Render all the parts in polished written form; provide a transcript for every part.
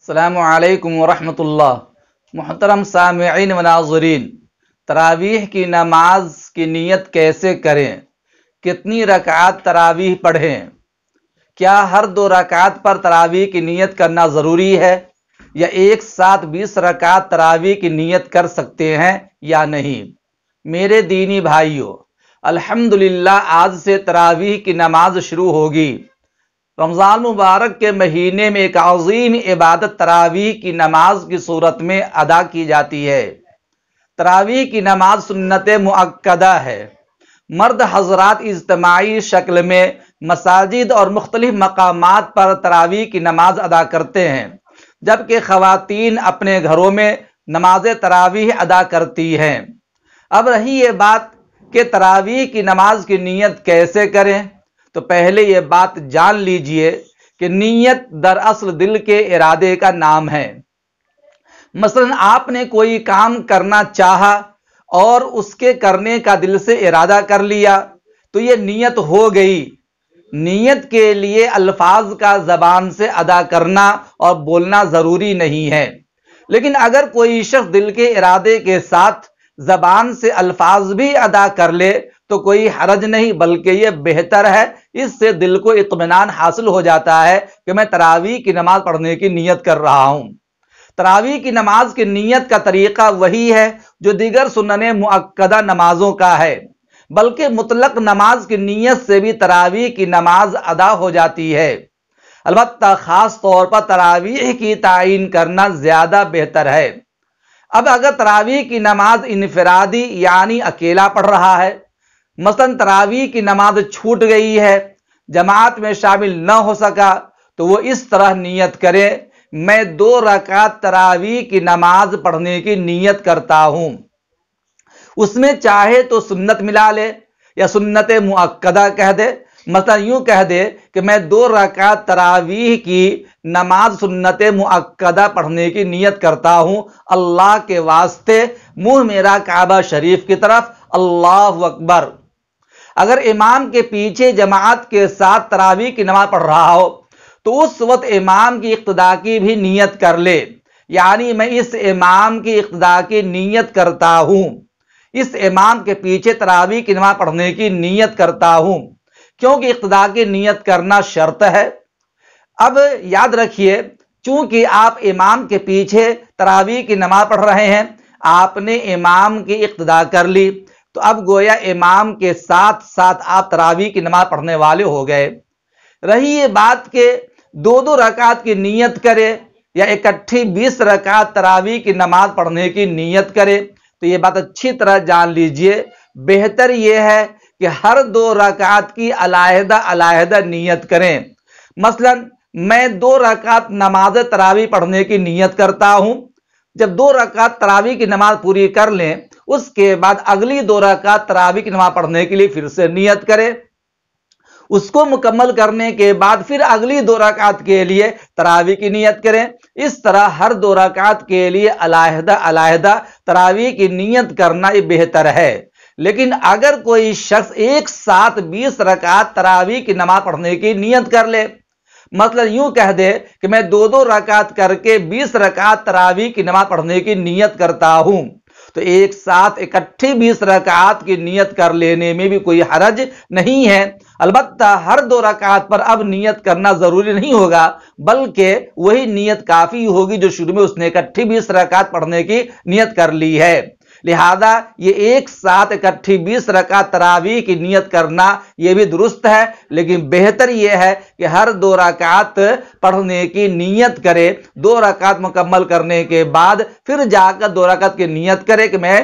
अस्सलामु अलैकुम वरहमतुल्लाह। मुहतरम सामिईन व नाज़रीन, तरावीह की नमाज की नीयत कैसे करें? कितनी रकात तरावीह पढ़ें? क्या हर 2 रकात पर तरावीह की नीयत करना ज़रूरी है या एक साथ 20 रकात तरावीह की नीयत कर सकते हैं या नहीं? मेरे दीनी भाइयों, अल्हम्दुलिल्लाह आज से तरावीह की नमाज शुरू होगी। रमज़ान मुबारक के महीने में एक अज़ीम इबादत तरावीह की नमाज की सूरत में अदा की जाती है। तरावीह की नमाज सुन्नत मुअक्कदा है। मर्द हजरात इज्तिमाई शक्ल में मसाजिद और मुख्तलिफ मकामात पर तरावीह की नमाज अदा करते हैं, जबकि ख़वातीन अपने घरों में नमाज तरावीह अदा करती हैं। अब रही ये बात कि तरावीह की नमाज की नीयत कैसे करें, तो पहले ये बात जान लीजिए कि नीयत दरअसल दिल के इरादे का नाम है। मसलन आपने कोई काम करना चाहा और उसके करने का दिल से इरादा कर लिया तो ये नीयत हो गई। नीयत के लिए अल्फाज का ज़बान से अदा करना और बोलना ज़रूरी नहीं है, लेकिन अगर कोई शख्स दिल के इरादे के साथ ज़बान से अल्फाज भी अदा कर ले तो कोई हरज नहीं, बल्कि ये बेहतर है। इससे दिल को इत्मीनान हासिल हो जाता है कि मैं तरावीह की नमाज पढ़ने की नीयत कर रहा हूँ। तरावीह की नमाज की नीयत का तरीका वही है जो दीगर सुन्नने मुअक्कदा नमाजों का है, बल्कि मुतलक नमाज की नीयत से भी तरावीह की नमाज अदा हो जाती है। अलबत्ता खास तौर पर तरावीह की तायीन करना ज्यादा बेहतर है। अब अगर तरावीह की नमाज इनफिरादी यानी अकेला पढ़ रहा है, मसलन तरावीह की नमाज छूट गई है, जमात में शामिल न हो सका, तो वो इस तरह नीयत करे, मैं 2 रकात तरावीह की नमाज पढ़ने की नीयत करता हूं। उसमें चाहे तो सुन्नत मिला ले या सुन्नत मुअक्कदा कह दे। मतलब यूं कह दे कि मैं 2 रकात तरावीह की नमाज सुन्नत मुअक्कदा पढ़ने की नीयत करता हूं, अल्लाह के वास्ते मुंह मेरा काबा शरीफ की तरफ, अल्लाहु अकबर। अगर इमाम के पीछे जमात के साथ तरावीह की नमाज पढ़ रहा हो तो उस वक्त इमाम की इक्तदा की भी नीयत कर ले, यानी मैं इस इमाम की इक्तदा की नीयत करता हूं, इस इमाम के पीछे तरावीह की नमाज पढ़ने की नीयत करता हूं, क्योंकि इक्तदा की नीयत करना शर्त है। अब याद रखिए, चूंकि आप इमाम के पीछे तरावीह की नमाज पढ़ रहे हैं, आपने इमाम की इक्तदा कर ली, तो अब गोया इमाम के साथ साथ आप तरावीह की नमाज पढ़ने वाले हो गए। रही ये बात के 2-2 रकात की नीयत करे या इकट्ठी 20 रकात तरावीह की नमाज पढ़ने की नीयत करे, तो ये बात अच्छी तरह जान लीजिए, बेहतर ये है कि हर 2 रकात की अलहदा अलहदा नीयत करें। मसलन मैं 2 रकात नमाज तरावीह पढ़ने की नीयत करता हूं। जब 2 रकात तरावीह की नमाज पूरी कर लें, उसके बाद अगली 2 रकात तरावीह की नमाज पढ़ने के लिए फिर से नियत करें। उसको मुकम्मल करने के बाद फिर अगली 2 रकात के लिए तरावीह की नियत करें। इस तरह हर 2 रकात के लिए अलहदा अलहदा तरावीह की नियत करना ये बेहतर है। लेकिन अगर कोई शख्स एक साथ 20 रकात तरावीह की नमाज पढ़ने की नियत कर ले, मतलब यूं कह दे कि मैं 2-2 रकात करके 20 रकात तरावीह की नमाज पढ़ने की नियत करता हूं, तो एक साथ इकट्ठी 20 रकात की नियत कर लेने में भी कोई हरज नहीं है। अलबत्ता हर 2 रकात पर अब नियत करना जरूरी नहीं होगा, बल्कि वही नियत काफी होगी जो शुरू में उसने इकट्ठी 20 रकात पढ़ने की नियत कर ली है। लिहाजा ये एक साथ इकट्ठी 20 रकात तरावीह की नियत करना ये भी दुरुस्त है, लेकिन बेहतर ये है कि हर 2 रकात पढ़ने की नियत करे। 2 रकात मुकम्मल करने के बाद फिर जाकर 2 रकात की नियत करे कि मैं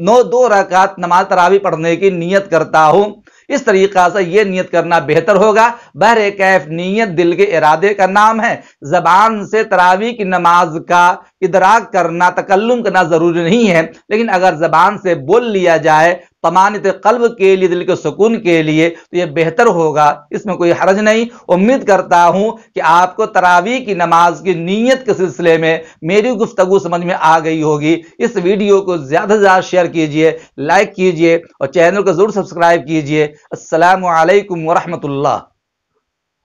2 रकात नमाज तरावीह पढ़ने की नियत करता हूं। इस तरीका से ये नियत करना बेहतर होगा। बहरे कैफ नीयत दिल के इरादे का नाम है। जबान से तरावीह की नमाज का इदराक करना, तकल्लुम करना जरूरी नहीं है, लेकिन अगर जबान से बोल लिया जाए तमानित कल्ब के लिए, दिल के सुकून के लिए, तो ये बेहतर होगा, इसमें कोई हरज नहीं। उम्मीद करता हूं कि आपको तरावीह की नमाज की नीयत के सिलसिले में मेरी गुफ्तगू समझ में आ गई होगी। इस वीडियो को ज्यादा से ज्यादा शेयर कीजिए, लाइक कीजिए और चैनल को जरूर सब्सक्राइब कीजिए। अस्सलामु अलैकुम वरहमतुल्लाह।